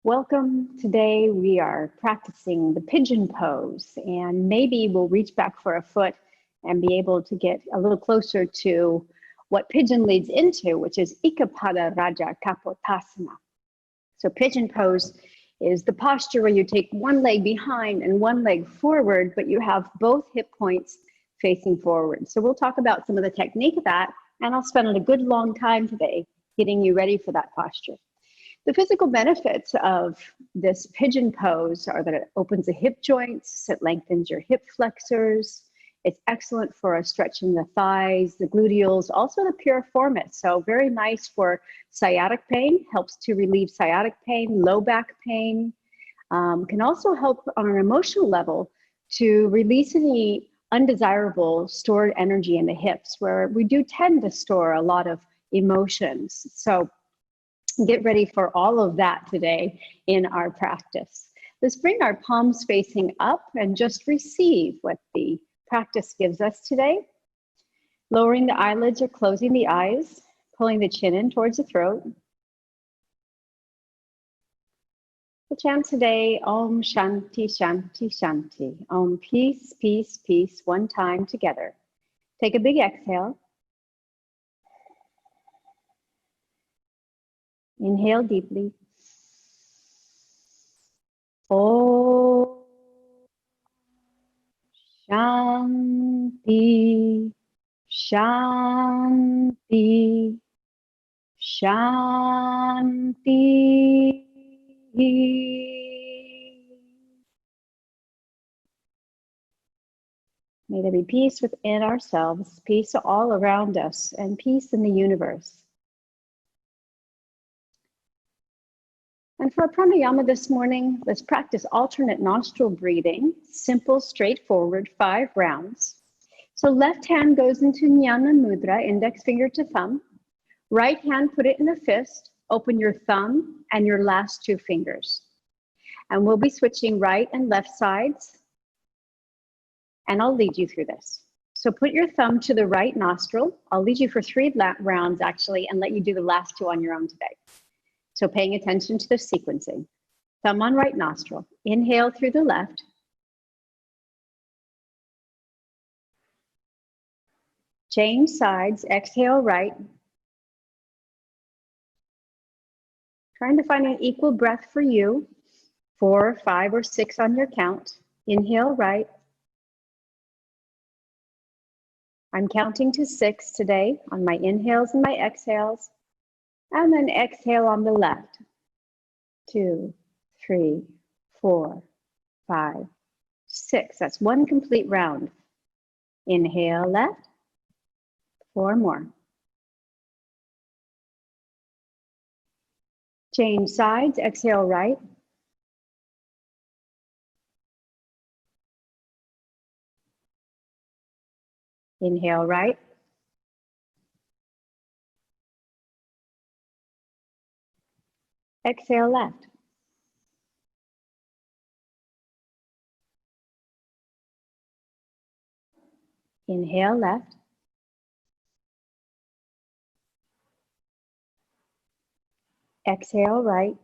Welcome. Today we are practicing the pigeon pose, and maybe we'll reach back for a foot and be able to get a little closer to what pigeon leads into, which is Ikapada Raja Kapotasana. So pigeon pose is the posture where you take one leg behind and one leg forward, but you have both hip points facing forward. So we'll talk about some of the technique of that, and I'll spend a good long time today getting you ready for that posture. The physical benefits of this pigeon pose are that it opens the hip joints, it lengthens your hip flexors, it's excellent for stretching the thighs, the gluteals, also the piriformis. So very nice for sciatic pain, helps to relieve sciatic pain, low back pain. Can also help on an emotional level to release any undesirable stored energy in the hips, where we do tend to store a lot of emotions. So get ready for all of that today in our practice. Let's bring our palms facing up and just receive what the practice gives us today. Lowering the eyelids or closing the eyes, pulling the chin in towards the throat. The chant today, Om Shanti Shanti Shanti. Om peace, peace, peace, one time together. Take a big exhale. Inhale deeply. Om Shanti, Shanti, Shanti. May there be peace within ourselves, peace all around us, and peace in the universe. And for our pranayama this morning, let's practice alternate nostril breathing, simple, straightforward, 5 rounds. So left hand goes into Jnana Mudra, index finger to thumb. Right hand, put it in a fist, open your thumb and your last 2 fingers. And we'll be switching right and left sides, and I'll lead you through this. So put your thumb to the right nostril. I'll lead you for 3 rounds actually, and let you do the last 2 on your own today. So paying attention to the sequencing. Thumb on right nostril. Inhale through the left. Change sides. Exhale right. Trying to find an equal breath for you. 4, 5, or 6 on your count. Inhale right. I'm counting to 6 today on my inhales and my exhales. And then exhale on the left. 2, 3, 4, 5, 6. That's 1 complete round. Inhale left. 4 more. Change sides. Exhale right. Inhale right. Exhale left. Inhale left. Exhale right.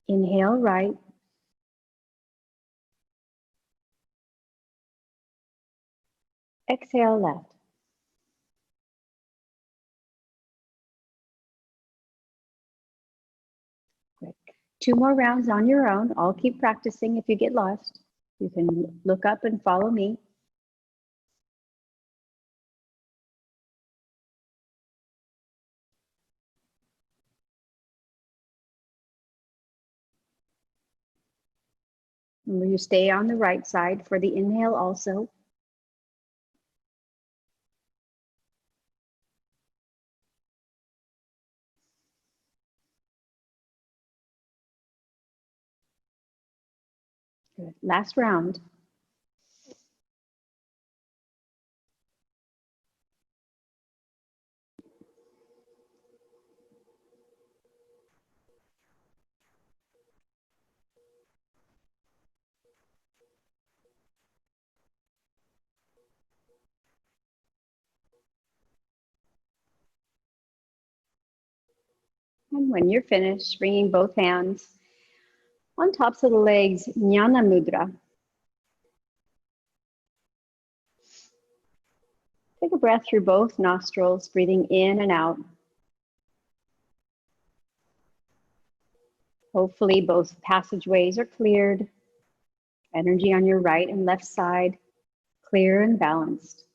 Inhale right. Exhale left. Great. 2 more rounds on your own. I'll keep practicing if you get lost. You can look up and follow me. Remember, you stay on the right side for the inhale also. Good. Last round. And when you're finished, bringing both hands on tops of the legs, Jnana Mudra. Take a breath through both nostrils, breathing in and out. Hopefully both passageways are cleared. Energy on your right and left side, clear and balanced.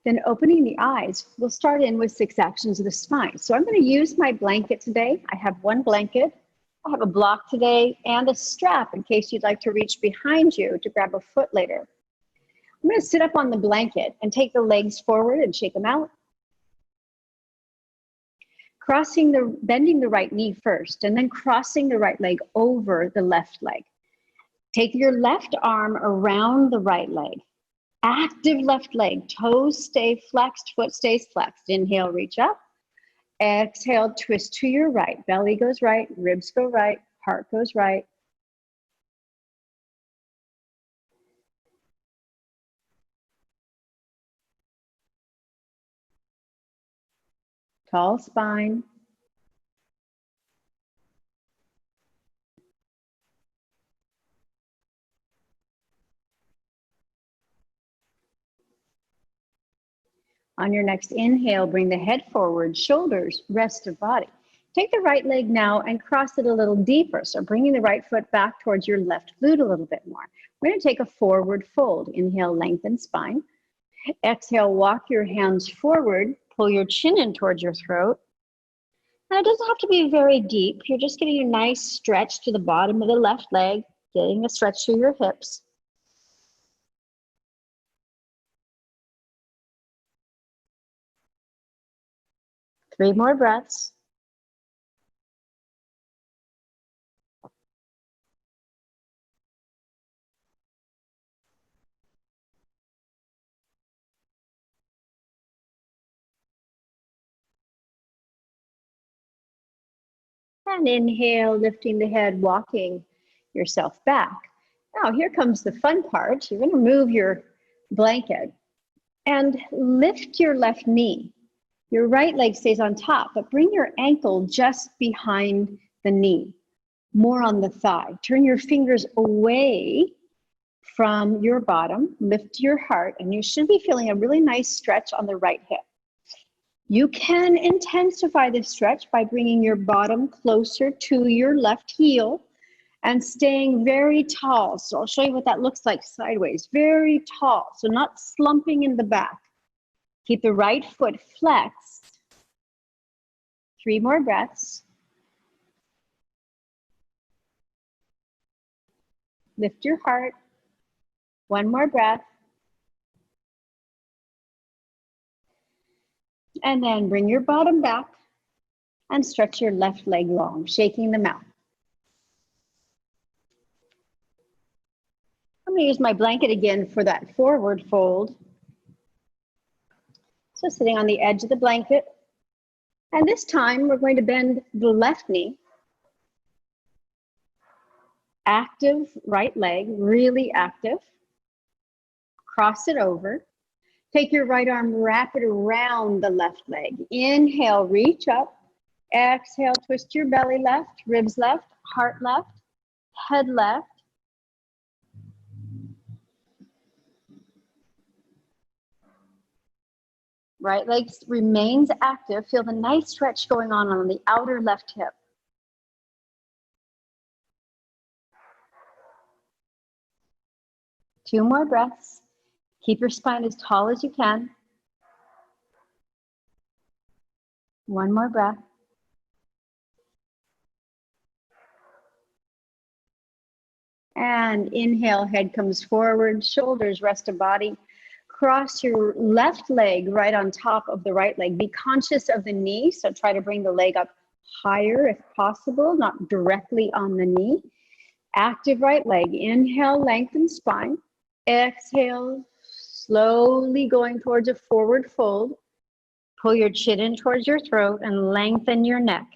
Then opening the eyes, we'll start in with 6 actions of the spine. So I'm going to use my blanket today. I have one blanket. I have a block today and a strap in case you'd like to reach behind you to grab a foot later. I'm going to sit up on the blanket and take the legs forward and shake them out. Bending the right knee first, and then crossing the right leg over the left leg. Take your left arm around the right leg. Active left leg, toes stay flexed, foot stays flexed. Inhale, reach up. Exhale, twist to your right. Belly goes right, ribs go right, heart goes right. Tall spine. On your next inhale, bring the head forward, shoulders, rest of body. Take the right leg now and cross it a little deeper. So bringing the right foot back towards your left glute a little bit more. We're going to take a forward fold. Inhale, lengthen spine. Exhale, walk your hands forward. Pull your chin in towards your throat. And it doesn't have to be very deep. You're just getting a nice stretch to the bottom of the left leg, getting a stretch through your hips. Three more breaths. And inhale, lifting the head, walking yourself back. Now here comes the fun part. You're going to move your blanket and lift your left knee. Your right leg stays on top, but bring your ankle just behind the knee, more on the thigh. Turn your fingers away from your bottom, lift your heart, and you should be feeling a really nice stretch on the right hip. You can intensify this stretch by bringing your bottom closer to your left heel and staying very tall. So I'll show you what that looks like sideways. Very tall, so not slumping in the back. Keep the right foot flexed. 3 more breaths. Lift your heart. 1 more breath. And then bring your bottom back and stretch your left leg long, shaking them out. I'm going to use my blanket again for that forward fold. So sitting on the edge of the blanket. And this time we're going to bend the left knee. Active right leg, really active. Cross it over. Take your right arm, wrap it around the left leg. Inhale, reach up. Exhale, twist your belly left, ribs left, heart left, head left. Right leg remains active. Feel the nice stretch going on the outer left hip. Two more breaths. Keep your spine as tall as you can. One more breath. And inhale, head comes forward, shoulders rest of body. Cross your left leg right on top of the right leg. Be conscious of the knee, so try to bring the leg up higher if possible, not directly on the knee. Active right leg. Inhale, lengthen spine. Exhale, slowly going towards a forward fold. Pull your chin in towards your throat and lengthen your neck.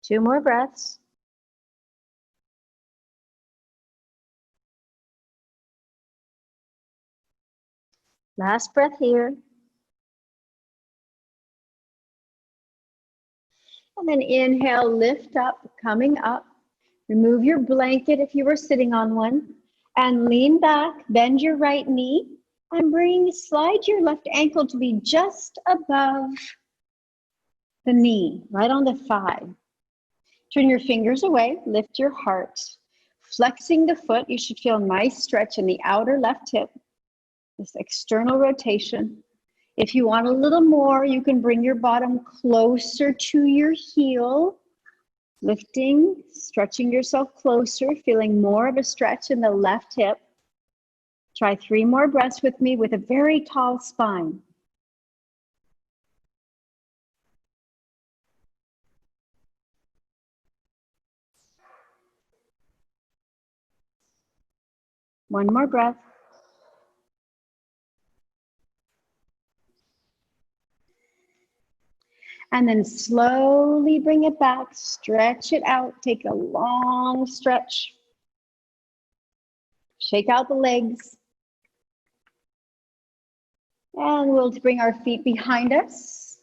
2 more breaths. Last breath here. And then inhale, lift up, coming up. Remove your blanket if you were sitting on one. And lean back, bend your right knee. And slide your left ankle to be just above the knee, right on the thigh. Turn your fingers away, lift your heart. Flexing the foot, you should feel a nice stretch in the outer left hip. This external rotation. If you want a little more, you can bring your bottom closer to your heel. Lifting, stretching yourself closer, feeling more of a stretch in the left hip. Try 3 more breaths with me with a very tall spine. One more breath. And then slowly bring it back, stretch it out, take a long stretch. Shake out the legs. And we'll bring our feet behind us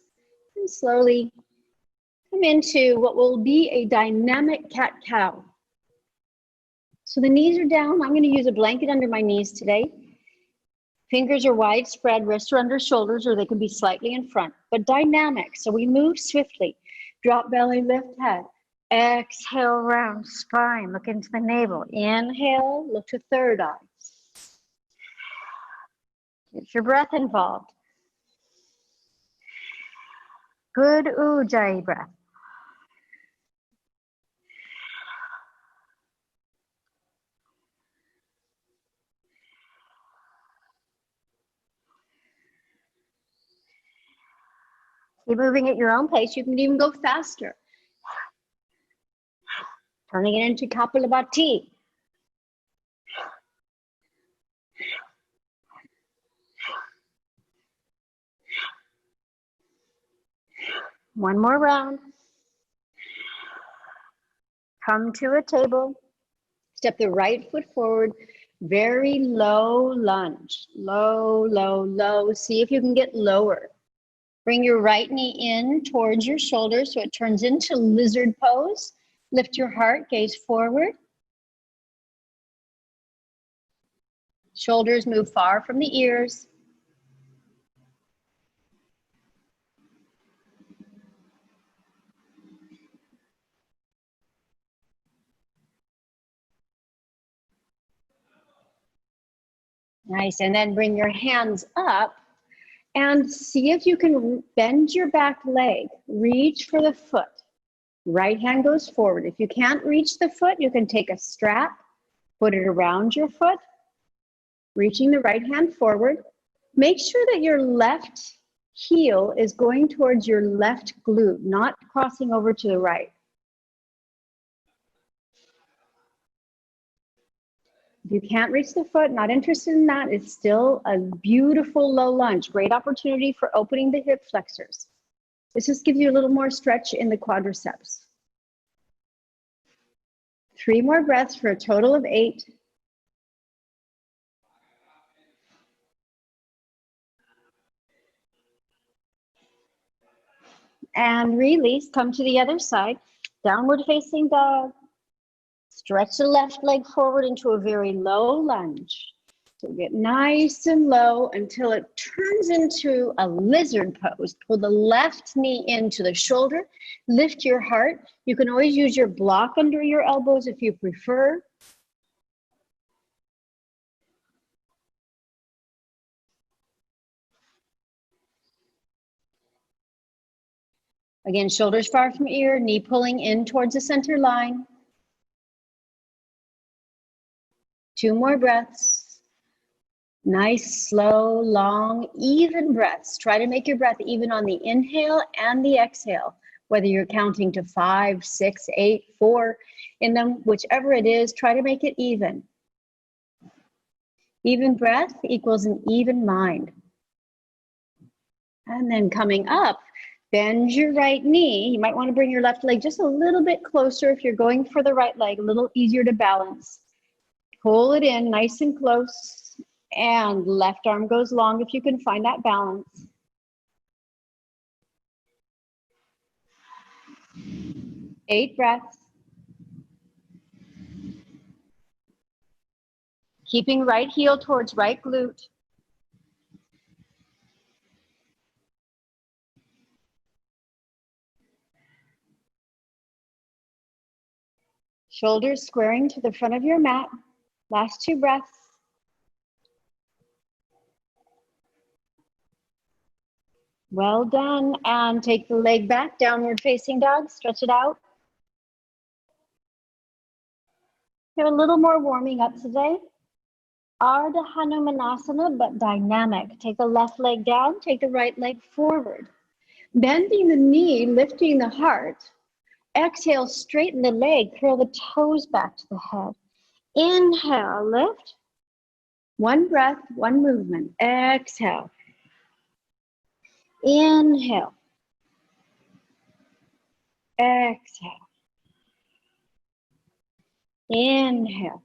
and slowly come into what will be a dynamic cat-cow. So the knees are down. I'm going to use a blanket under my knees today. Fingers are widespread, wrists are under shoulders, or they can be slightly in front, but dynamic. So we move swiftly. Drop belly, lift head. Exhale, round spine. Look into the navel. Inhale, look to third eye. Get your breath involved. Good Ujjayi breath. Keep moving at your own pace. You can even go faster. Turning it into Kapalabhati. One more round. Come to a table. Step the right foot forward. Very low lunge. Low, low, low. See if you can get lower. Bring your right knee in towards your shoulder so it turns into lizard pose. Lift your heart, gaze forward. Shoulders move far from the ears. Nice, and then bring your hands up and see if you can bend your back leg. Reach for the foot. Right hand goes forward. If you can't reach the foot, you can take a strap, put it around your foot, reaching the right hand forward. Make sure that your left heel is going towards your left glute, not crossing over to the right. If you can't reach the foot, not interested in that, it's still a beautiful low lunge. Great opportunity for opening the hip flexors. This just gives you a little more stretch in the quadriceps. 3 more breaths for a total of 8. And release, come to the other side. Downward facing dog. Stretch the left leg forward into a very low lunge. So get nice and low until it turns into a lizard pose. Pull the left knee into the shoulder. Lift your heart. You can always use your block under your elbows if you prefer. Again, shoulders far from ear, knee pulling in towards the center line. 2 more breaths. Nice, slow, long, even breaths. Try to make your breath even on the inhale and the exhale, whether you're counting to 5, 6, 8, 4 in them, whichever it is, try to make it even. Even breath equals an even mind. And then coming up, Bend your right knee. You might want to bring your left leg just a little bit closer if you're going for the right leg, a little easier to balance. Pull it in nice and close, and left arm goes long if you can find that balance. Eight breaths. Keeping right heel towards right glute. Shoulders squaring to the front of your mat. Last two breaths. Well done. And take the leg back, downward facing dog. Stretch it out. Have a little more warming up today. Ardha Hanumanasana, but dynamic. Take the left leg down, take the right leg forward. Bending the knee, lifting the heart. Exhale, straighten the leg, curl the toes back to the head. Inhale, lift. One breath, one movement. Exhale. Inhale. Exhale. Inhale.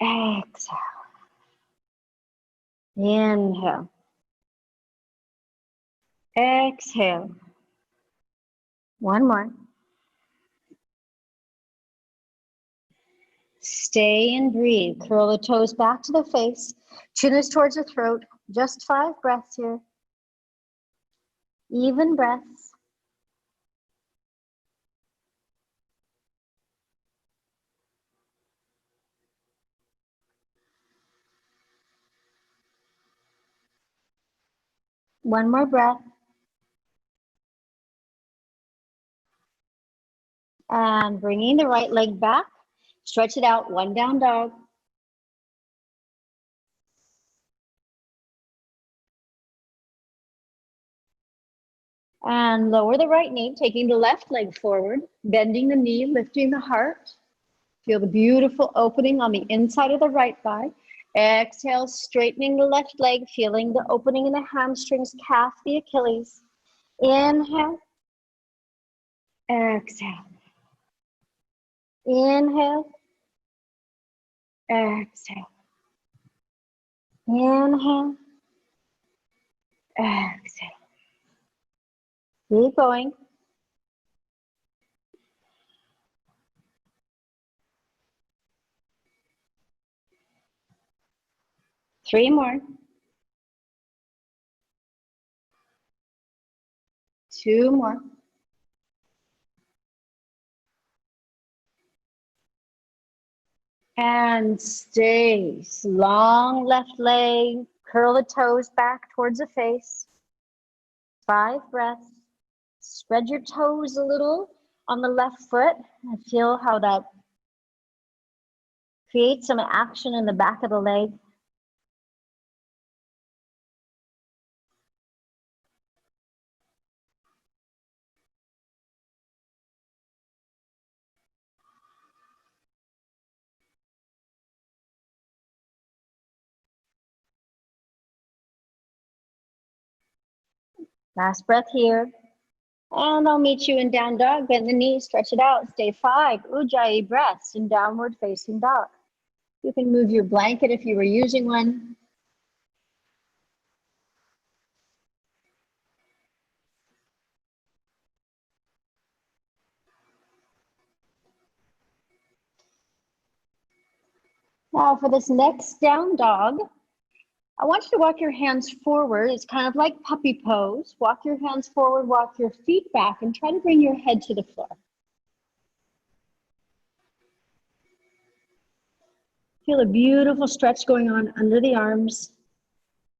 Exhale. Inhale. Exhale. One more. Stay and breathe. Curl the toes back to the face. Chin is towards the throat. Just 5 breaths here. Even breaths. One more breath. And bringing the right leg back. Stretch it out, one down dog. And lower the right knee, taking the left leg forward, bending the knee, lifting the heart. Feel the beautiful opening on the inside of the right thigh. Exhale, straightening the left leg, feeling the opening in the hamstrings, calf, the Achilles. Inhale. Exhale. Inhale. Exhale. Inhale. Exhale. Keep going. Three more. Two more. And stay. Long left leg. Curl the toes back towards the face. 5 breaths. Spread your toes a little on the left foot and feel how that creates some action in the back of the leg. Last breath here. And I'll meet you in down dog. Bend the knees, stretch it out. Stay 5 Ujjayi breaths in downward facing dog. You can move your blanket if you were using one. Now for this next down dog, I want you to walk your hands forward. It's kind of like puppy pose. Walk your hands forward, walk your feet back, and try to bring your head to the floor. Feel a beautiful stretch going on under the arms,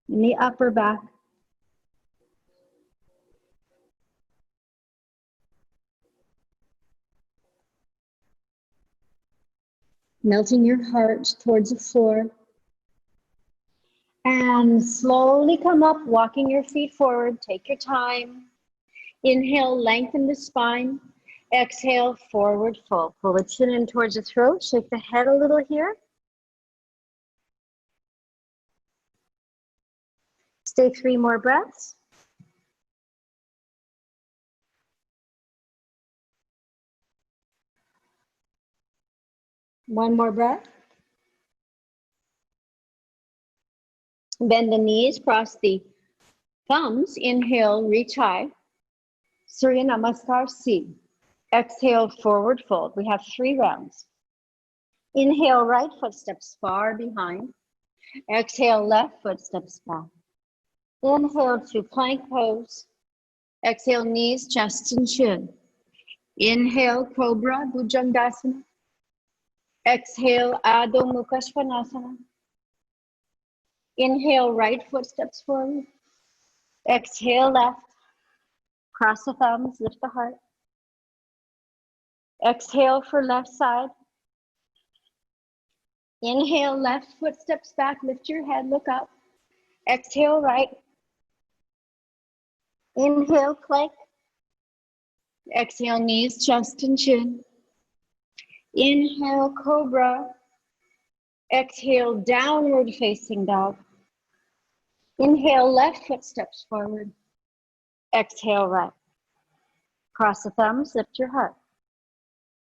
in the upper back. Melting your heart towards the floor. And slowly come up, walking your feet forward. Take your time. Inhale, lengthen the spine. Exhale, forward fold. Pull the chin in towards the throat. Shake the head a little here. Stay 3 more breaths. One more breath. Bend the knees, cross the thumbs. Inhale, reach high. Surya Namaskar C. Exhale, forward fold. We have 3 rounds. Inhale, right foot steps far behind. Exhale, left foot steps back. Inhale to plank pose. Exhale, knees, chest, and chin. Inhale, Cobra, Bhujangasana. Exhale, Adho Mukha Svanasana. Inhale, right foot steps forward. Exhale, left. Cross the thumbs, lift the heart. Exhale for left side. Inhale, left foot steps back, lift your head, look up. Exhale, right. Inhale, plank. Exhale, knees, chest, and chin. Inhale, Cobra. Exhale, downward facing dog. Inhale, left foot steps forward. Exhale, right. Cross the thumbs, lift your heart.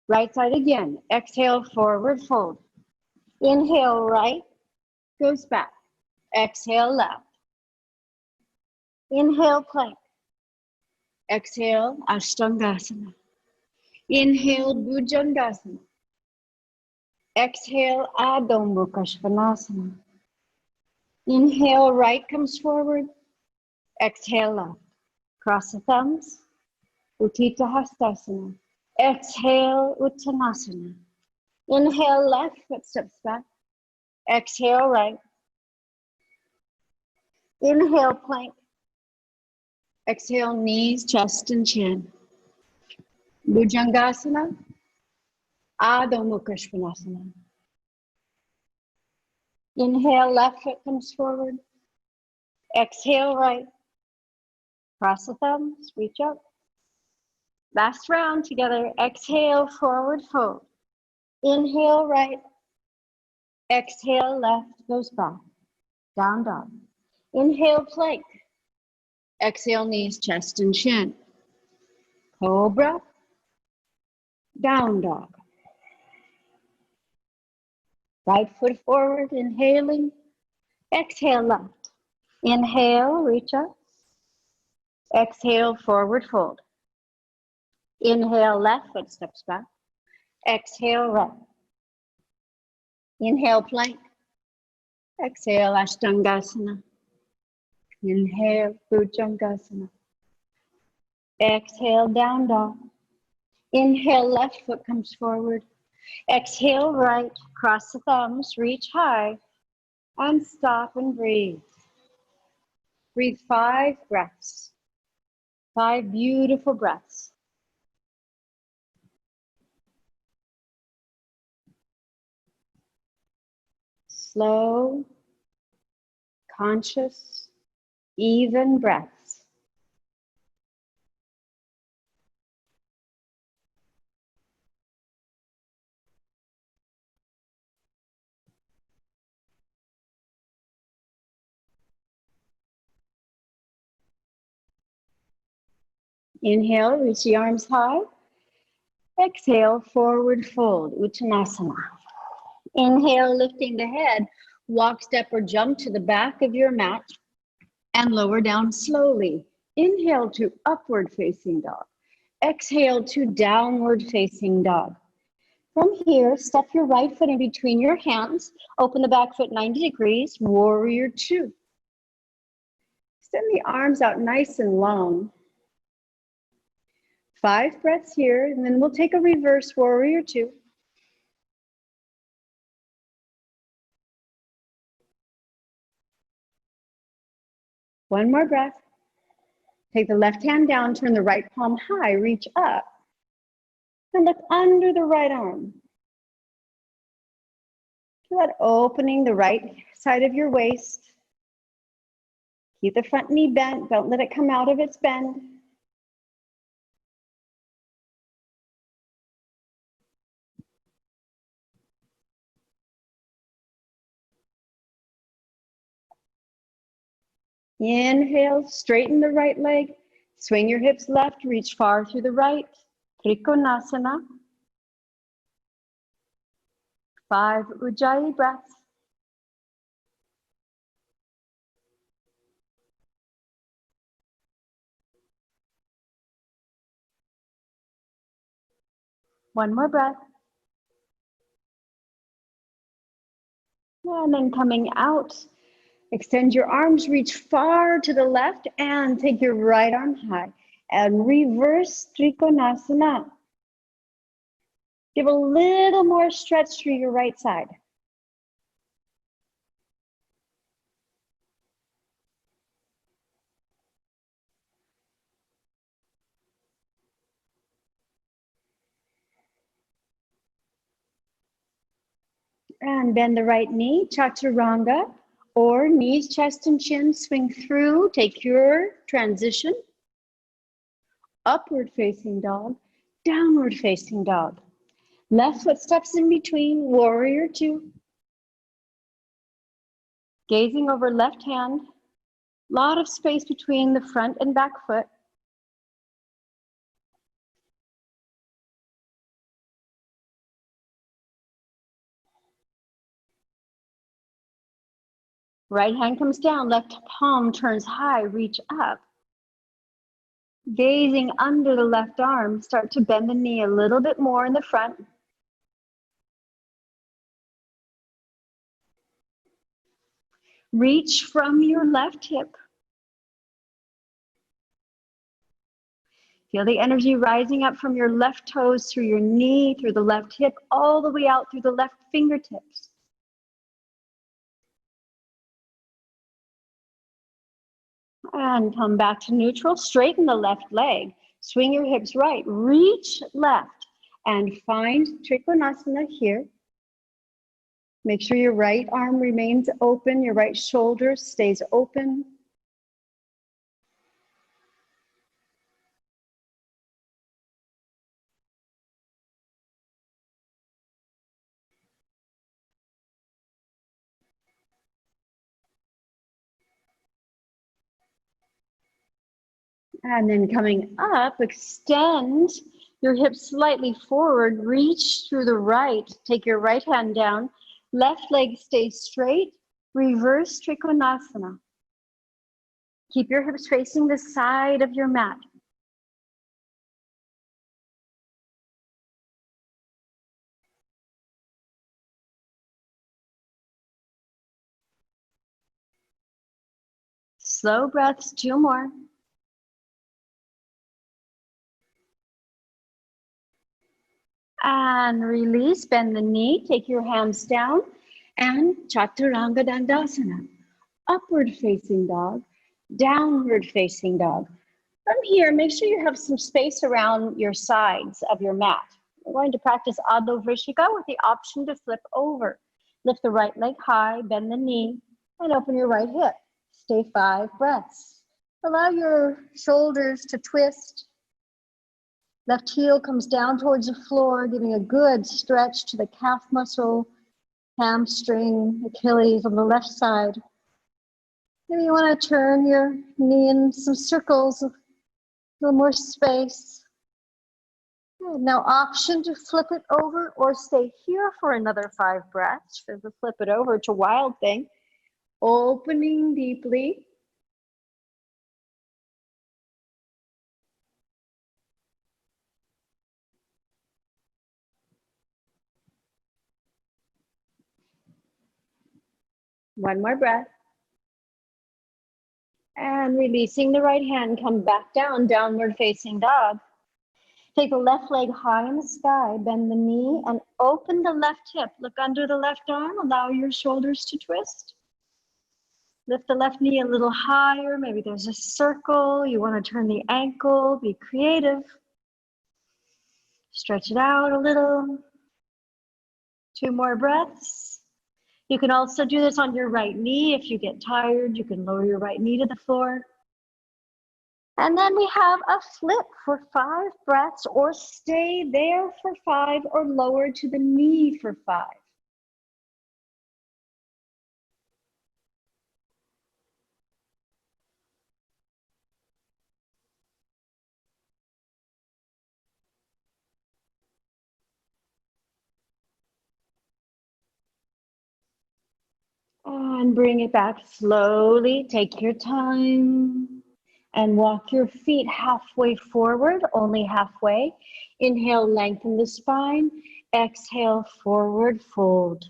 Right side again. Exhale, forward fold. Inhale, right, goes back. Exhale, left. Inhale, plank. Exhale, Ashtangasana. Inhale, Bhujangasana. Exhale, Adho Mukha Svanasana. Inhale, right comes forward. Exhale, left. Cross the thumbs. Utthita Hastasana. Exhale, Uttanasana. Inhale, left foot steps back. Exhale, right. Inhale, plank. Exhale, knees, chest, and chin. Bhujangasana. Adho Mukha Svanasana. Inhale, left foot comes forward. Exhale, right. Cross the thumbs, reach up. Last round together. Exhale, forward fold. Inhale, right. Exhale, left, goes back. Down dog. Inhale, plank. Exhale, knees, chest, and chin. Cobra. Down dog. Right foot forward, inhaling. Exhale, left. Inhale, reach up. Exhale, forward fold. Inhale, left foot steps back. Exhale, right. Inhale, plank. Exhale, Ashtangasana. Inhale, Bhujangasana. Exhale, down dog. Inhale, left foot comes forward. Exhale, right. Cross the thumbs, reach high, and stop and breathe. Breathe 5 breaths. 5 beautiful breaths. Slow, conscious, even breaths. Inhale, reach the arms high. Exhale, forward fold, Uttanasana. Inhale, lifting the head, walk, step, or jump to the back of your mat and lower down slowly. Inhale to upward facing dog. Exhale to downward facing dog. From here, step your right foot in between your hands. Open the back foot 90 degrees, warrior 2. Extend the arms out nice and long. 5 breaths here, and then we'll take a reverse warrior 2. One more breath. Take the left hand down, turn the right palm high, reach up, and look under the right arm. Feel that opening the right side of your waist. Keep the front knee bent, don't let it come out of its bend. Inhale, straighten the right leg, swing your hips left, reach far through the right, Trikonasana. 5 Ujjayi breaths. One more breath. And then coming out, extend your arms, reach far to the left and take your right arm high and reverse Trikonasana. Give a little more stretch through your right side. And bend the right knee, chaturanga, or knees, chest, and chin, swing through. Take your transition. Upward facing dog, downward facing dog. Left foot steps in between, warrior two. Gazing over left hand, lot of space between the front and back foot. Right hand comes down, left palm turns high, reach up. Gazing under the left arm, start to bend the knee a little bit more in the front. Reach from your left hip. Feel the energy rising up from your left toes, through your knee, through the left hip, all the way out through the left fingertips. And come back to neutral, straighten the left leg, swing your hips right, reach left, and find Trikonasana here. Make sure your right arm remains open, your right shoulder stays open. And then coming up, extend your hips slightly forward, reach through the right, take your right hand down, left leg stays straight, reverse Trikonasana. Keep your hips facing the side of your mat. Slow breaths, 2 more. And release, bend the knee, take your hands down, and Chaturanga Dandasana. Upward facing dog, downward facing dog. From here, make sure you have some space around your sides of your mat. We're going to practice Adho Vrishika with the option to flip over. Lift the right leg high, bend the knee, and open your right hip. Stay 5 breaths. Allow your shoulders to twist. Left heel comes down towards the floor, giving a good stretch to the calf muscle, hamstring, Achilles on the left side. Maybe you want to turn your knee in some circles, a little more space. Good. Now option to flip it over or stay here for another 5 breaths. For the flip it over to wild thing. Opening deeply. One more breath. And releasing the right hand, come back down, downward facing dog. Take the left leg high in the sky, bend the knee and open the left hip. Look under the left arm, allow your shoulders to twist. Lift the left knee a little higher, maybe there's a circle, you want to turn the ankle, be creative. Stretch it out a little. 2 more breaths. You can also do this on your right knee. If you get tired, you can lower your right knee to the floor. And then we have a flip for 5 breaths, or stay there for 5 or lower to the knee for 5. And bring it back slowly. Take your time. And walk your feet halfway forward, only halfway. Inhale, lengthen the spine. Exhale, forward fold.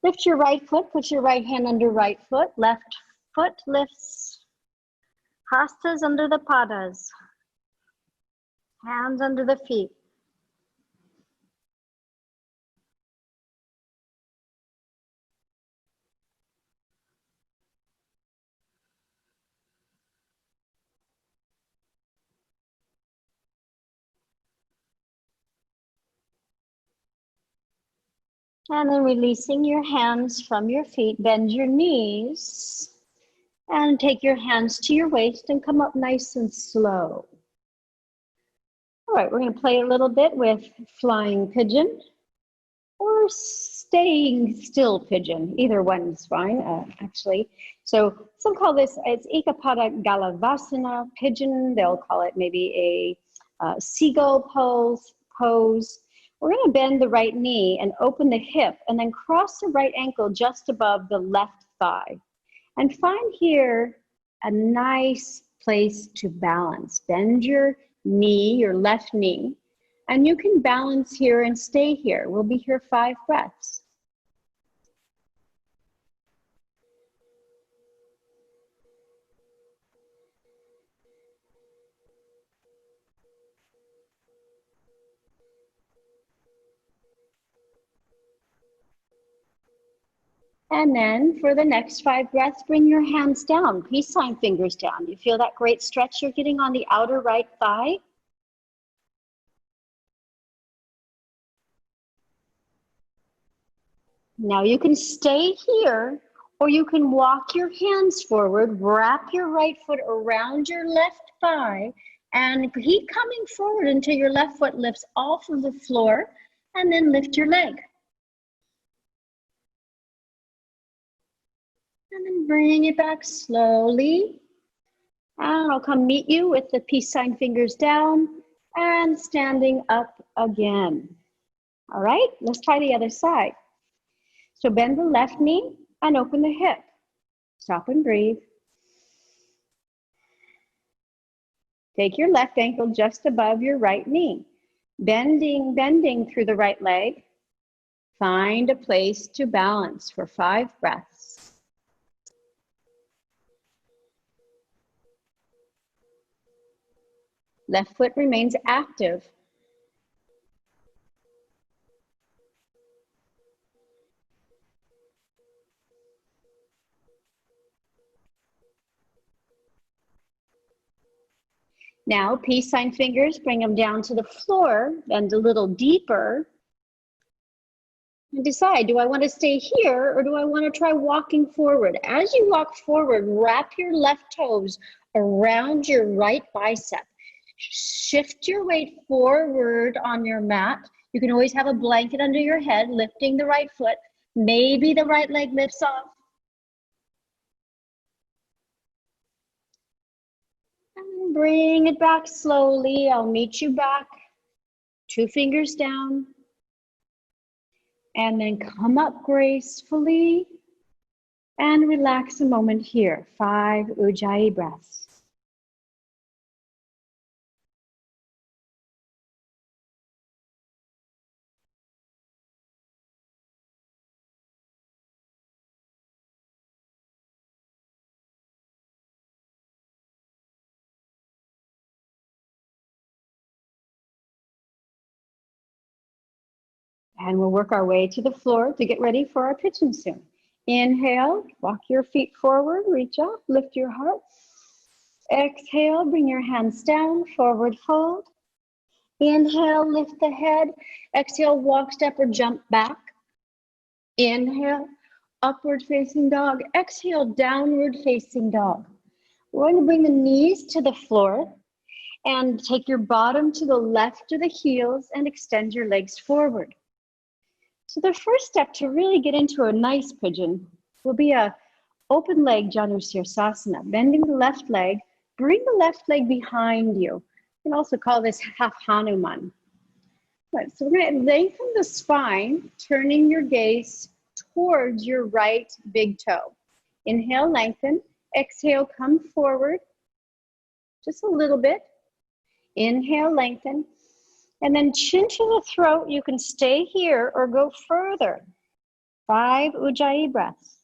Lift your right foot, put your right hand under right foot. Left foot lifts. Hastas under the padas. Hands under the feet. And then releasing your hands from your feet, bend your knees, and take your hands to your waist and come up nice and slow. All right, we're going to play a little bit with flying pigeon or staying still pigeon. Either one is fine, actually. So some call this, it's Ekapada Galavasana pigeon. They'll call it maybe a seagull pose. We're going to bend the right knee and open the hip and then cross the right ankle just above the left thigh. And find here a nice place to balance. Bend your knee, your left knee, and you can balance here and stay here. We'll be here 5 breaths. And then for the next 5 breaths, bring your hands down, peace sign fingers down. You feel that great stretch you're getting on the outer right thigh? Now you can stay here, or you can walk your hands forward, wrap your right foot around your left thigh, and keep coming forward until your left foot lifts off of the floor, and then lift your leg. And then bring it back slowly. And I'll come meet you with the peace sign fingers down and standing up again. All right, let's try the other side. So bend the left knee and open the hip. Stop and breathe. Take your left ankle just above your right knee. Bending through the right leg. Find a place to balance for 5 breaths. Left foot remains active. Now, peace sign fingers, bring them down to the floor, bend a little deeper. And decide, do I want to stay here or do I want to try walking forward? As you walk forward, wrap your left toes around your right bicep. Shift your weight forward on your mat. You can always have a blanket under your head, lifting the right foot. Maybe the right leg lifts off. And bring it back slowly. I'll meet you back. 2 fingers down. And then come up gracefully and relax a moment here. 5 Ujjayi breaths. And we'll work our way to the floor to get ready for our pigeon soon. Inhale, walk your feet forward, reach up, lift your heart. Exhale, bring your hands down, forward fold. Inhale, lift the head. Exhale, walk, step, or jump back. Inhale, upward facing dog. Exhale, downward facing dog. We're going to bring the knees to the floor and take your bottom to the left of the heels and extend your legs forward. So the first step to really get into a nice pigeon will be a open leg Janusirsasana, bending the left leg, bring the left leg behind you. You can also call this half Hanuman. Right, so we're going to lengthen the spine, turning your gaze towards your right big toe. Inhale, lengthen. Exhale, come forward. Just a little bit. Inhale, lengthen. And then chin to the throat. You can stay here or go further. 5 Ujjayi breaths.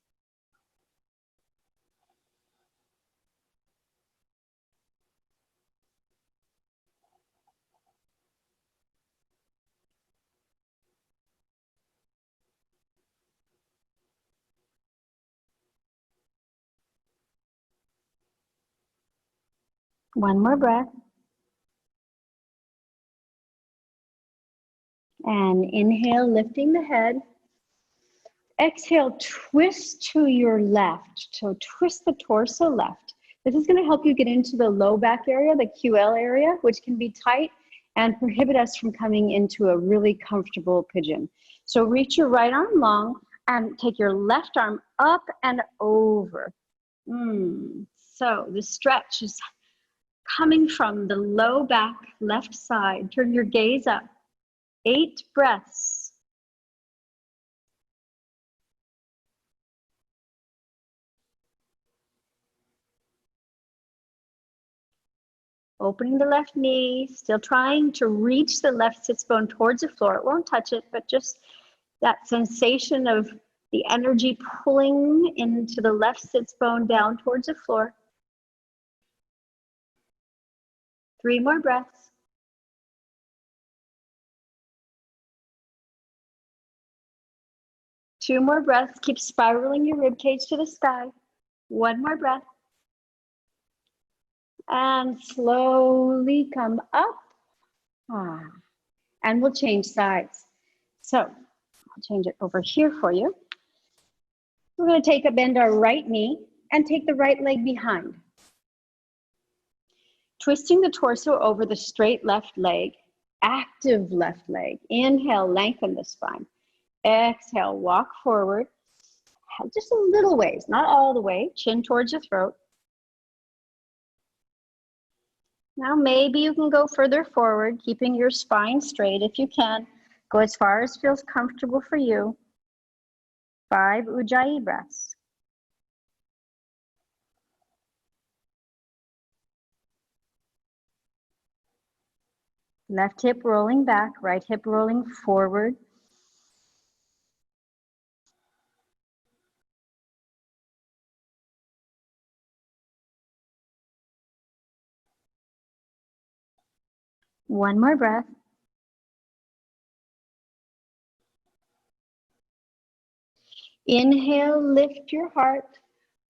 One more breath. And inhale, lifting the head. Exhale, twist to your left. So twist the torso left. This is going to help you get into the low back area, the QL area, which can be tight and prohibit us from coming into a really comfortable pigeon. So reach your right arm long and take your left arm up and over. So the stretch is coming from the low back left side. Turn your gaze up. 8 breaths. Opening the left knee, still trying to reach the left sits bone towards the floor. It won't touch it, but just that sensation of the energy pulling into the left sits bone down towards the floor. 3 more breaths. Two more breaths. Keep spiraling your rib cage to the sky. 1 more breath. And slowly come up. And we'll change sides. So I'll change it over here for you. We're going to bend our right knee and take the right leg behind. Twisting the torso over the straight left leg, active left leg. Inhale, lengthen the spine. Exhale, walk forward. Just a little ways, not all the way. Chin towards your throat. Now maybe you can go further forward, keeping your spine straight if you can. Go as far as feels comfortable for you. 5 Ujjayi breaths. Left hip rolling back, right hip rolling forward. One more breath. Inhale, lift your heart,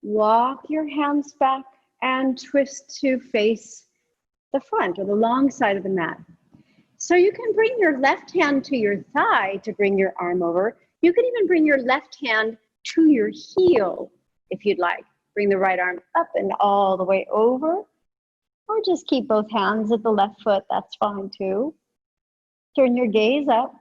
walk your hands back and twist to face the front or the long side of the mat. So you can bring your left hand to your thigh to bring your arm over. You can even bring your left hand to your heel if you'd like. Bring the right arm up and all the way over, or just keep both hands at the left foot, that's fine too. Turn your gaze up.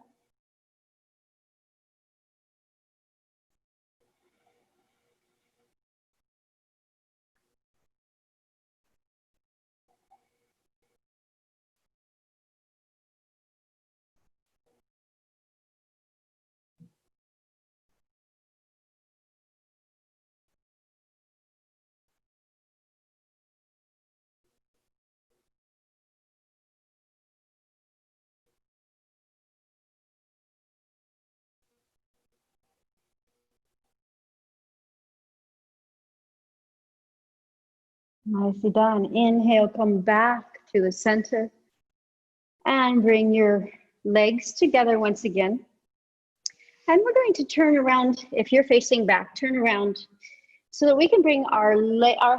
Nicely done. Inhale, come back to the center and bring your legs together once again. And we're going to turn around. If you're facing back, turn around so that we can bring our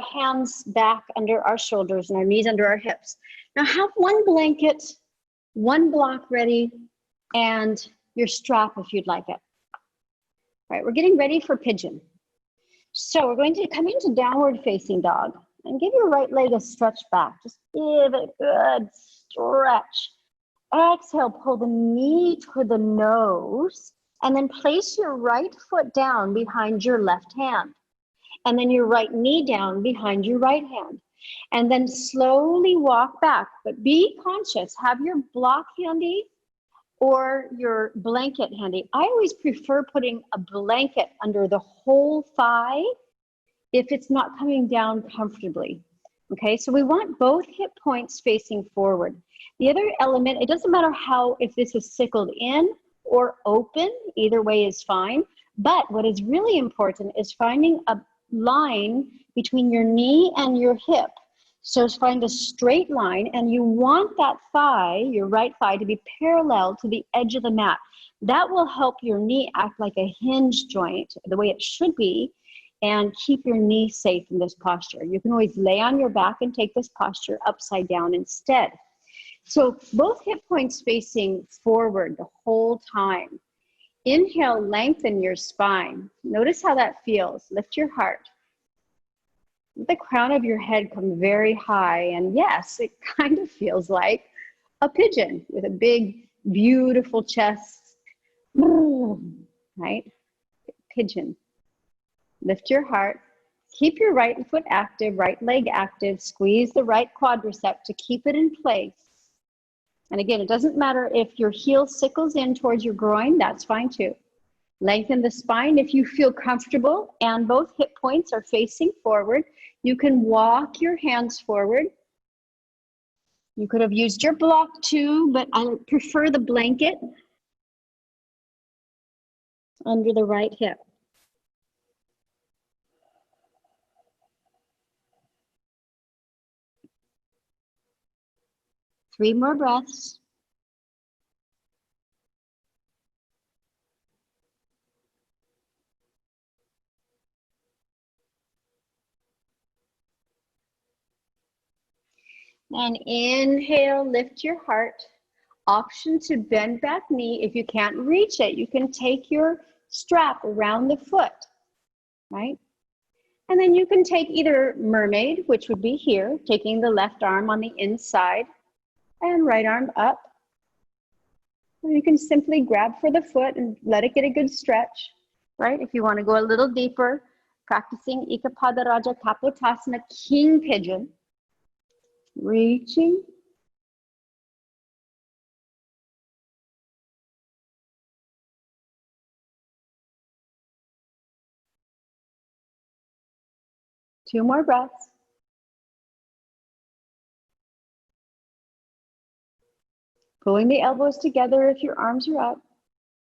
hands back under our shoulders and our knees under our hips. Now have one blanket, one block ready, and your strap if you'd like it. All right, we're getting ready for pigeon. So we're going to come into downward facing dog. And give your right leg a stretch back. Just give it a good stretch. Exhale, pull the knee to the nose. And then place your right foot down behind your left hand. And then your right knee down behind your right hand. And then slowly walk back. But be conscious. Have your block handy. or your blanket handy. I always prefer putting a blanket under the whole thigh if it's not coming down comfortably. Okay, so we want both hip points facing forward. The other element, it doesn't matter how, if this is sickled in or open, either way is fine. But what is really important is finding a line between your knee and your hip. So find a straight line, and you want that thigh, your right thigh, to be parallel to the edge of the mat. That will help your knee act like a hinge joint, the way it should be, and keep your knee safe in this posture. You can always lay on your back and take this posture upside down instead. So both hip points facing forward the whole time. Inhale, lengthen your spine. Notice how that feels. Lift your heart. Let the crown of your head come very high. And yes, it kind of feels like a pigeon with a big, beautiful chest. Right? Pigeon. Lift your heart. Keep your right foot active, right leg active. Squeeze the right quadricep to keep it in place. And again, it doesn't matter if your heel sickles in towards your groin, that's fine too. Lengthen the spine if you feel comfortable and both hip points are facing forward. You can walk your hands forward. You could have used your block too, but I prefer the blanket under the right hip. Three more breaths. And inhale, lift your heart. Option to bend back knee. If you can't reach it, you can take your strap around the foot, right? And then you can take either mermaid, which would be here, taking the left arm on the inside and right arm up. Or you can simply grab for the foot and let it get a good stretch, right? If you want to go a little deeper, practicing Ikapada Raja Kapotasana, king pigeon. Reaching. Two more breaths. Pulling the elbows together if your arms are up.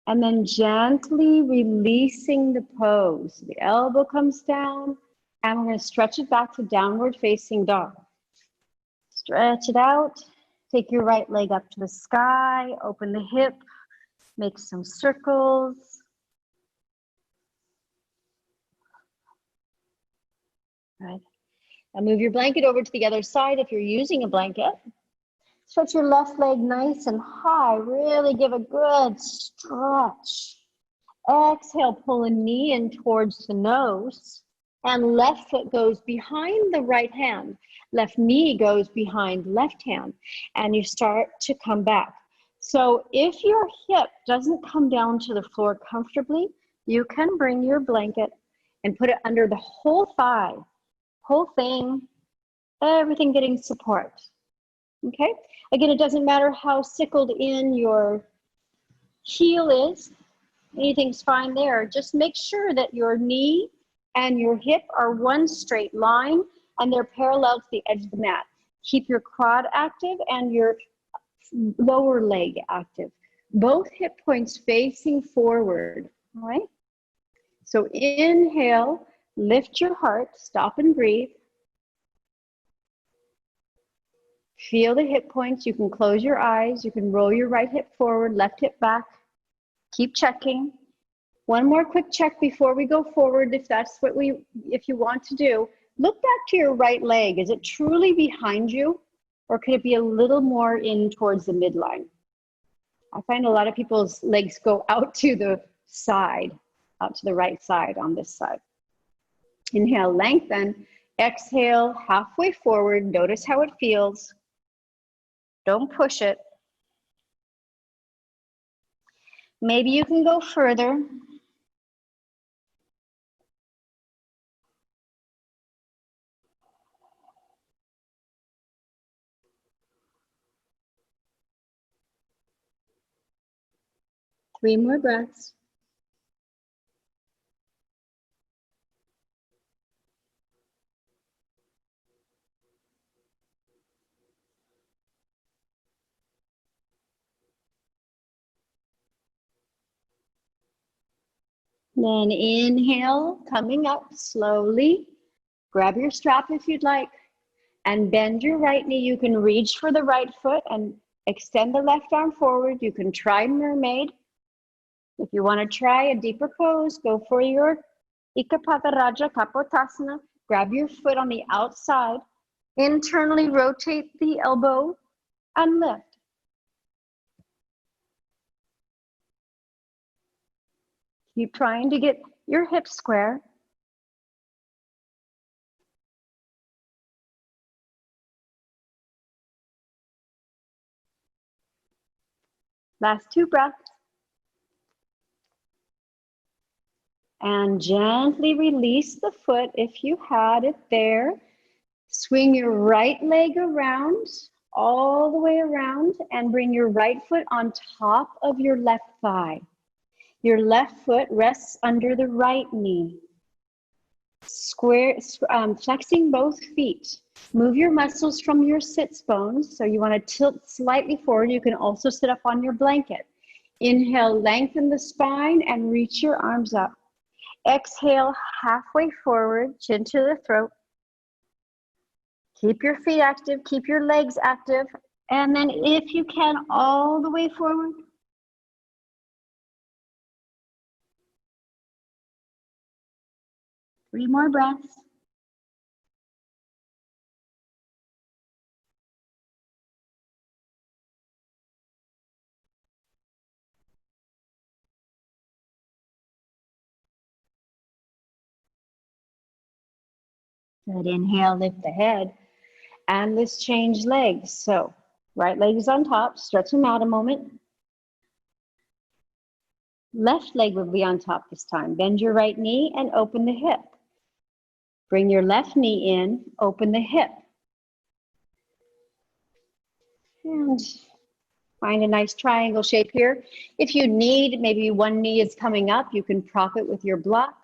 And then gently releasing the pose. The elbow comes down, and we're going to stretch it back to downward facing dog. Stretch it out. Take your right leg up to the sky. Open the hip. Make some circles. Right. Now move your blanket over to the other side if you're using a blanket. Stretch your left leg nice and high. Really give a good stretch. Exhale, pull a knee in towards the nose. And left foot goes behind the right hand. Left knee goes behind left hand. And you start to come back. So if your hip doesn't come down to the floor comfortably, you can bring your blanket and put it under the whole thigh, whole thing, everything getting support. Okay? Again, it doesn't matter how sickled in your heel is. Anything's fine there. Just make sure that your knee and your hip are one straight line and they're parallel to the edge of the mat. Keep your quad active and your lower leg active. Both hip points facing forward, all right? So inhale, lift your heart, stop and breathe. Feel the hip points. You can close your eyes. You can roll your right hip forward, left hip back. Keep checking. One more quick check before we go forward, if that's what if you want to do. Look back to your right leg. Is it truly behind you, or could it be a little more in towards the midline? I find a lot of people's legs go out to the side, out to the right side on this side. Inhale, lengthen. Exhale, halfway forward. Notice how it feels. Don't push it. Maybe you can go further. 3 more breaths. Then inhale, coming up slowly. Grab your strap if you'd like, and bend your right knee. You can reach for the right foot and extend the left arm forward. You can try mermaid. If you want to try a deeper pose, go for your Raja Kapotasana. Grab your foot on the outside. Internally rotate the elbow and lift. Keep trying to get your hips square. Last 2 breaths. And gently release the foot if you had it there. Swing your right leg around, all the way around, and bring your right foot on top of your left thigh. Your left foot rests under the right knee. Flexing both feet. Move your muscles from your sits bones. So you want to tilt slightly forward. You can also sit up on your blanket. Inhale, lengthen the spine and reach your arms up. Exhale, halfway forward, chin to the throat. Keep your feet active, keep your legs active, and then if you can, all the way forward. Three more breaths. Good, inhale, lift the head, and let's change legs. So, right leg is on top, stretch them out a moment. Left leg will be on top this time. Bend your right knee and open the hip. Bring your left knee in, open the hip. And find a nice triangle shape here. If you need, maybe one knee is coming up, you can prop it with your block.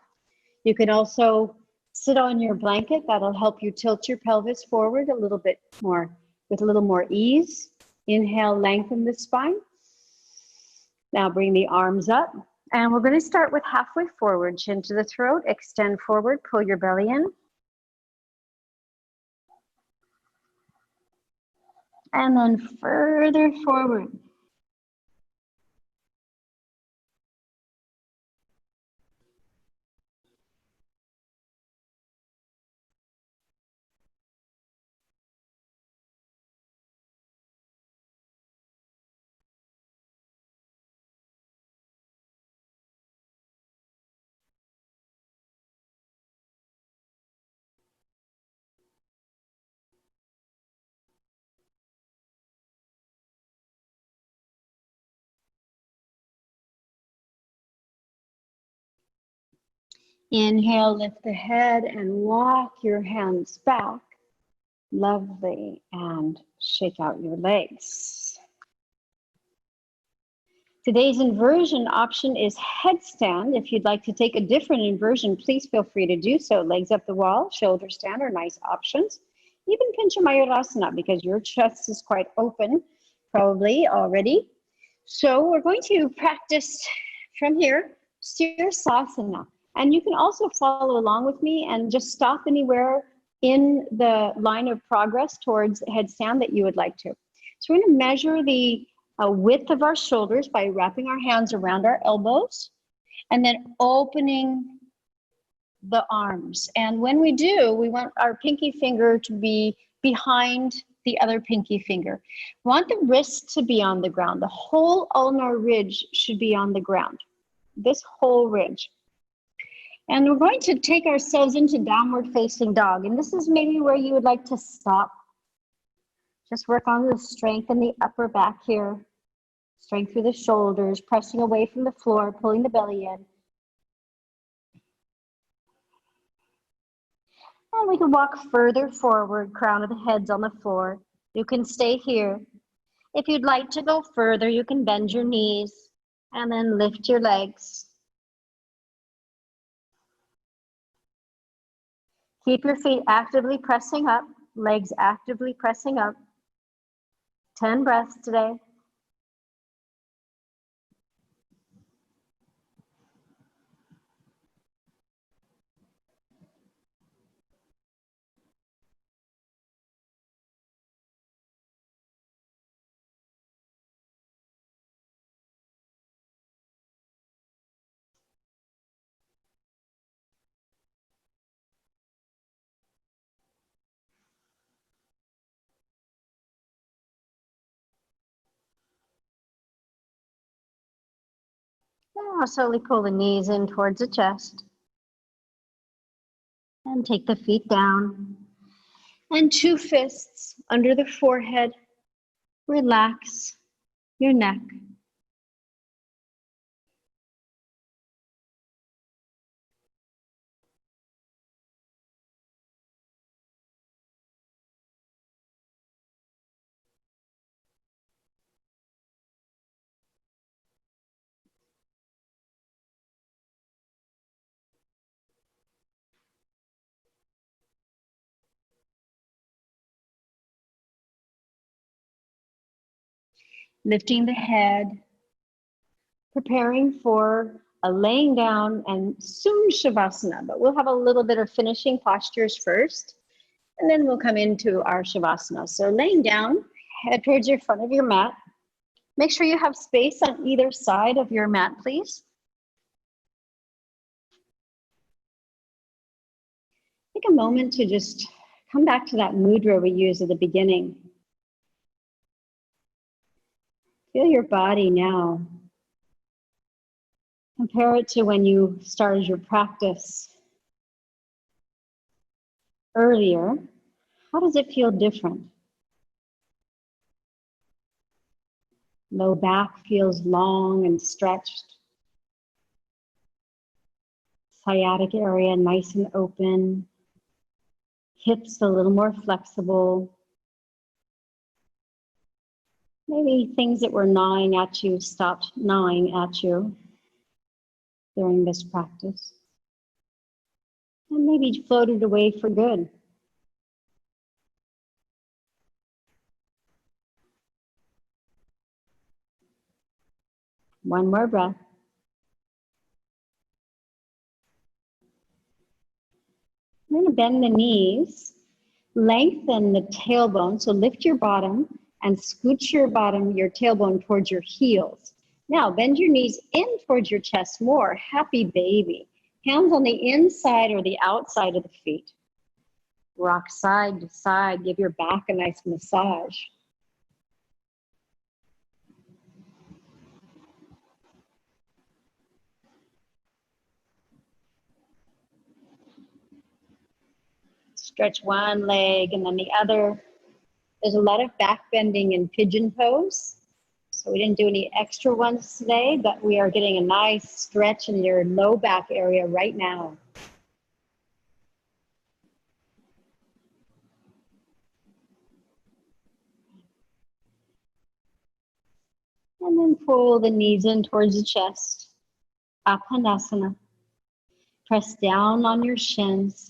You can also sit on your blanket. That'll help you tilt your pelvis forward a little bit more, with a little more ease. Inhale, lengthen the spine. Now bring the arms up. And we're going to start with halfway forward, chin to the throat, extend forward, pull your belly in. And then further forward. Inhale, lift the head and walk your hands back. Lovely. And shake out your legs. Today's inversion option is headstand. If you'd like to take a different inversion, please feel free to do so. Legs up the wall, shoulder stand are nice options. Even Pincha Mayurasana because your chest is quite open, probably already. So we're going to practice from here, Sirsasana. And you can also follow along with me and just stop anywhere in the line of progress towards headstand that you would like to. So we're going to measure the width of our shoulders by wrapping our hands around our elbows and then opening the arms. And when we do, we want our pinky finger to be behind the other pinky finger. We want the wrist to be on the ground. The whole ulnar ridge should be on the ground. This whole ridge. And we're going to take ourselves into downward facing dog. And this is maybe where you would like to stop. Just work on the strength in the upper back here. Strength through the shoulders, pressing away from the floor, pulling the belly in. And we can walk further forward, crown of the head's on the floor. You can stay here. If you'd like to go further, you can bend your knees. And then lift your legs. Keep your feet actively pressing up, legs actively pressing up. 10 breaths today. Now slowly pull the knees in towards the chest. And take the feet down. And 2 fists under the forehead. Relax your neck. Lifting the head, preparing for a laying down and soon Shavasana, but we'll have a little bit of finishing postures first, and then we'll come into our Shavasana. So laying down, head towards your front of your mat. Make sure you have space on either side of your mat, please. Take a moment to just come back to that mudra we used at the beginning. Feel your body now. Compare it to when you started your practice earlier. How does it feel different? Low back feels long and stretched. Sciatic area nice and open. Hips a little more flexible. Maybe things that were gnawing at you stopped gnawing at you during this practice. And maybe floated away for good. One more breath. I'm going to bend the knees, lengthen the tailbone, so lift your bottom and scooch your tailbone towards your heels. Now bend your knees in towards your chest more, happy baby. Hands on the inside or the outside of the feet. Rock side to side, give your back a nice massage. Stretch one leg and then the other. There's a lot of back bending in pigeon pose. So we didn't do any extra ones today, but we are getting a nice stretch in your low back area right now. And then pull the knees in towards the chest. Apanasana. Press down on your shins.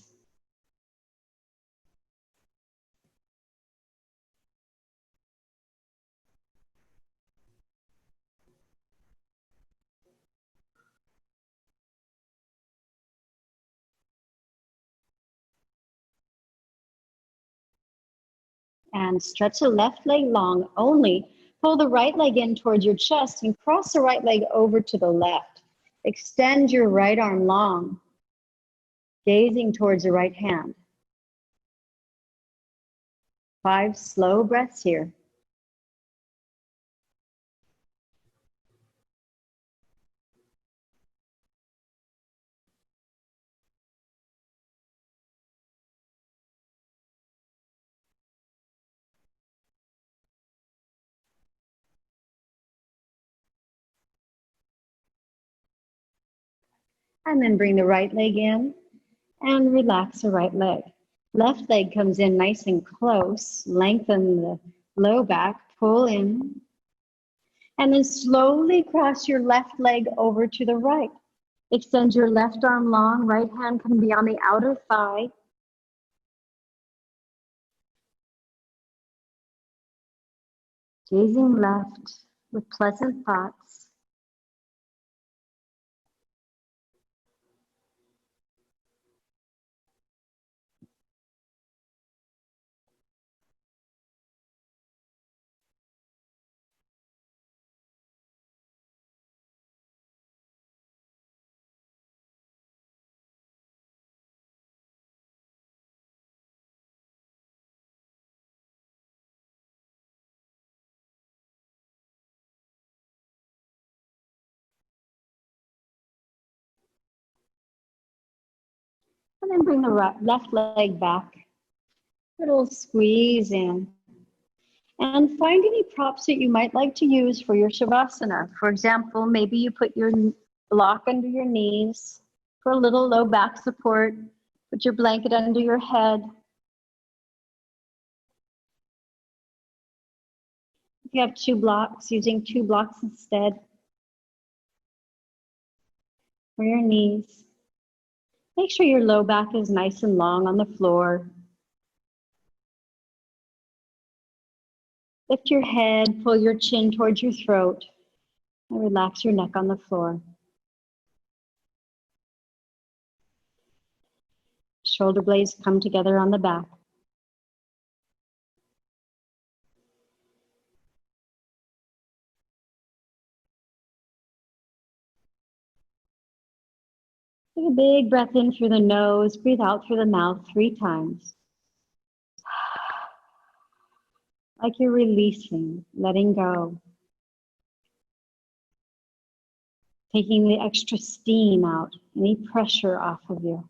And stretch the left leg long only. Pull the right leg in towards your chest and cross the right leg over to the left. Extend your right arm long, gazing towards the right hand. 5 slow breaths here. And then bring the right leg in and relax the right leg. Left leg comes in nice and close. Lengthen the low back, pull in. And then slowly cross your left leg over to the right. Extend your left arm long, right hand can be on the outer thigh. Gazing left with pleasant thoughts. And then bring the left leg back. Little squeeze in. And find any props that you might like to use for your Shavasana. For example, maybe you put your block under your knees for a little low back support. Put your blanket under your head. If you have two blocks, using two blocks instead for your knees. Make sure your low back is nice and long on the floor. Lift your head, pull your chin towards your throat, and relax your neck on the floor. Shoulder blades come together on the back. Take a big breath in through the nose, breathe out through the mouth 3 times. Like you're releasing, letting go. Taking the extra steam out, any pressure off of you.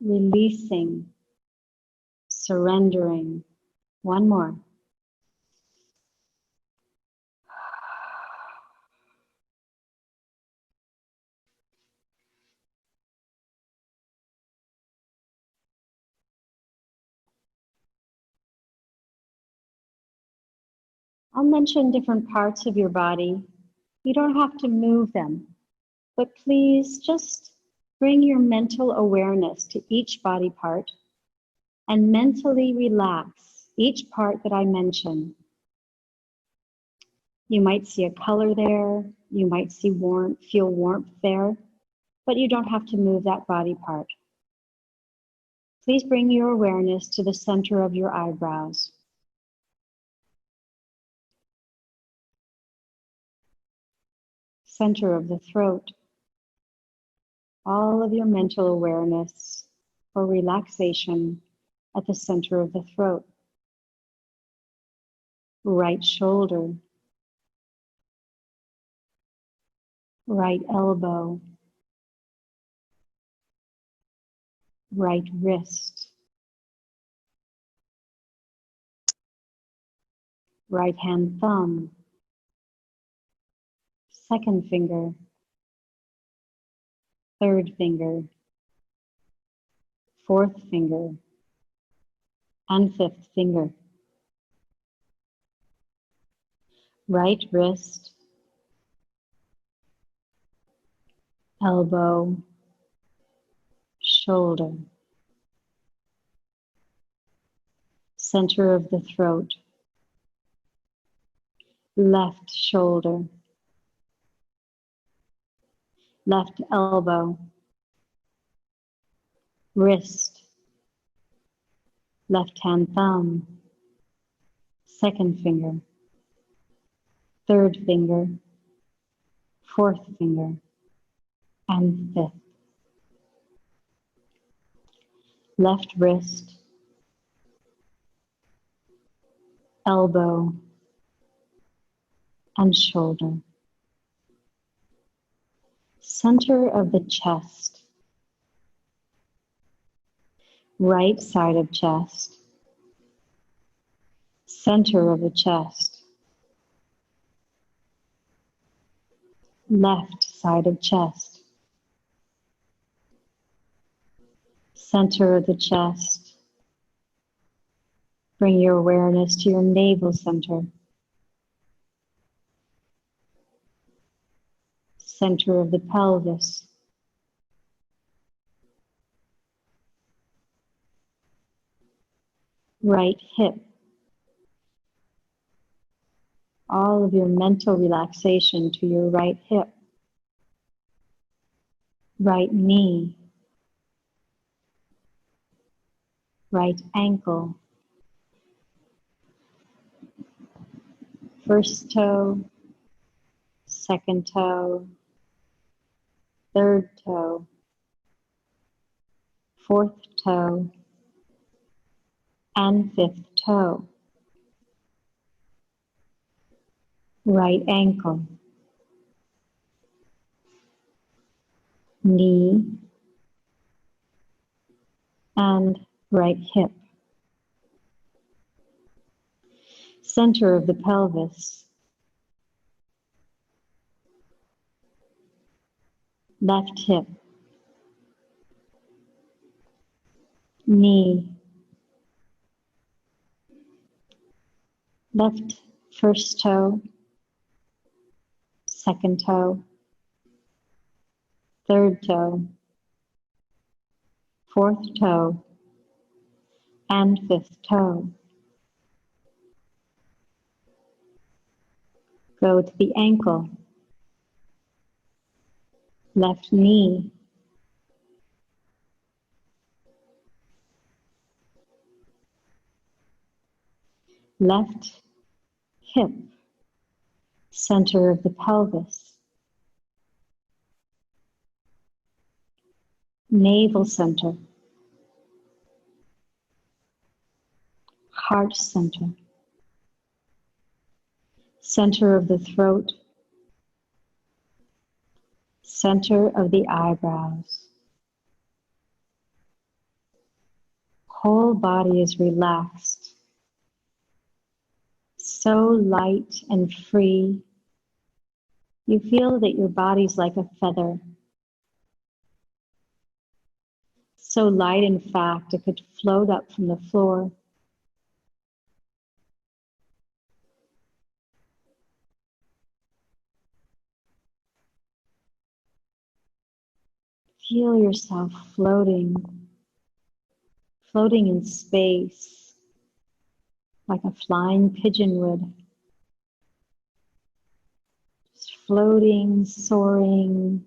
Releasing, surrendering. One more. I'll mention different parts of your body. You don't have to move them, but please just bring your mental awareness to each body part and mentally relax each part that I mention. You might see a color there, you might see warmth, feel warmth there, but you don't have to move that body part. Please bring your awareness to the center of your eyebrows. Center of the throat. All of your mental awareness or relaxation at the center of the throat. Right shoulder. Right elbow. Right wrist. Right hand thumb. Second finger. Third finger. Fourth finger. And fifth finger. Right wrist. Elbow. Shoulder. Center of the throat. Left shoulder. Left elbow. Wrist. Left hand thumb. Second finger. Third finger. Fourth finger. And fifth. Left wrist. Elbow. And shoulder. Center of the chest. Right side of chest. Center of the chest. Left side of chest. Center of the chest. Bring your awareness to your navel center, center of the pelvis, right hip, all of your mental relaxation to your right hip, right knee, right ankle, first toe, second toe, third toe, fourth toe, and fifth toe, right ankle, knee, and right hip, center of the pelvis, left hip, knee, left first toe, second toe, third toe, fourth toe, and fifth toe. Go to the ankle, left knee, left hip, center of the pelvis, navel center, heart center, center of the throat, center of the eyebrows. Whole body is relaxed, so light and free. You feel that your body's like a feather, so light in fact it could float up from the floor. Feel yourself floating, floating in space, like a flying pigeon would. Just floating, soaring.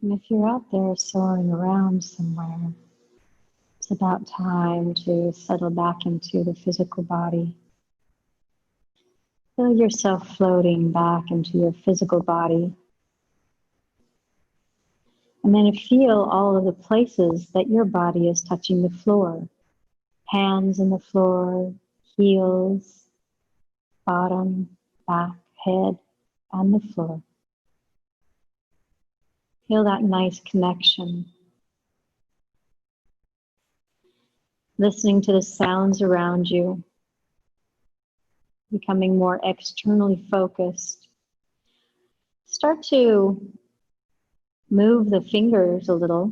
And if you're out there soaring around somewhere, it's about time to settle back into the physical body. Feel yourself floating back into your physical body. And then feel all of the places that your body is touching the floor. Hands in the floor, heels, bottom, back, head, and the floor. Feel that nice connection. Listening to the sounds around you. Becoming more externally focused. Start to move the fingers a little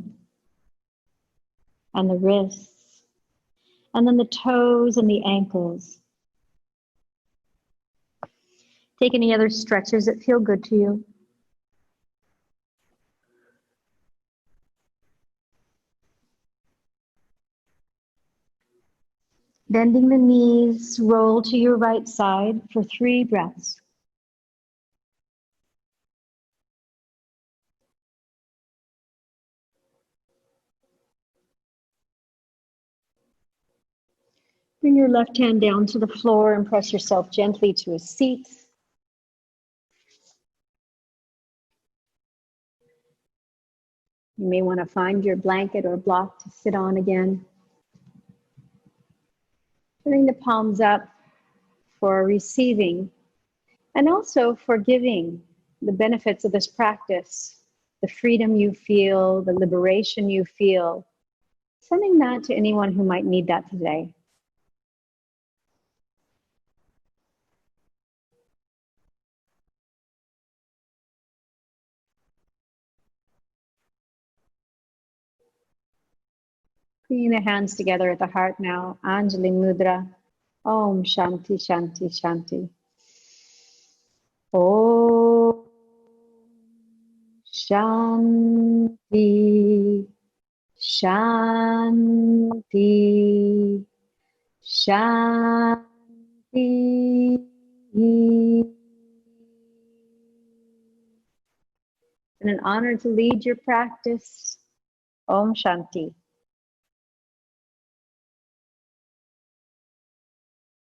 and the wrists and then the toes and the ankles. Take any other stretches that feel good to you. Bending the knees, roll to your right side for 3 breaths. Bring your left hand down to the floor and press yourself gently to a seat. You may want to find your blanket or block to sit on again. Putting the palms up for receiving and also for giving the benefits of this practice, the freedom you feel, the liberation you feel, sending that to anyone who might need that today. Bringing the hands together at the heart now. Anjali Mudra. Om Shanti Shanti Shanti. Om Shanti Shanti Shanti. And an honor to lead your practice. Om Shanti.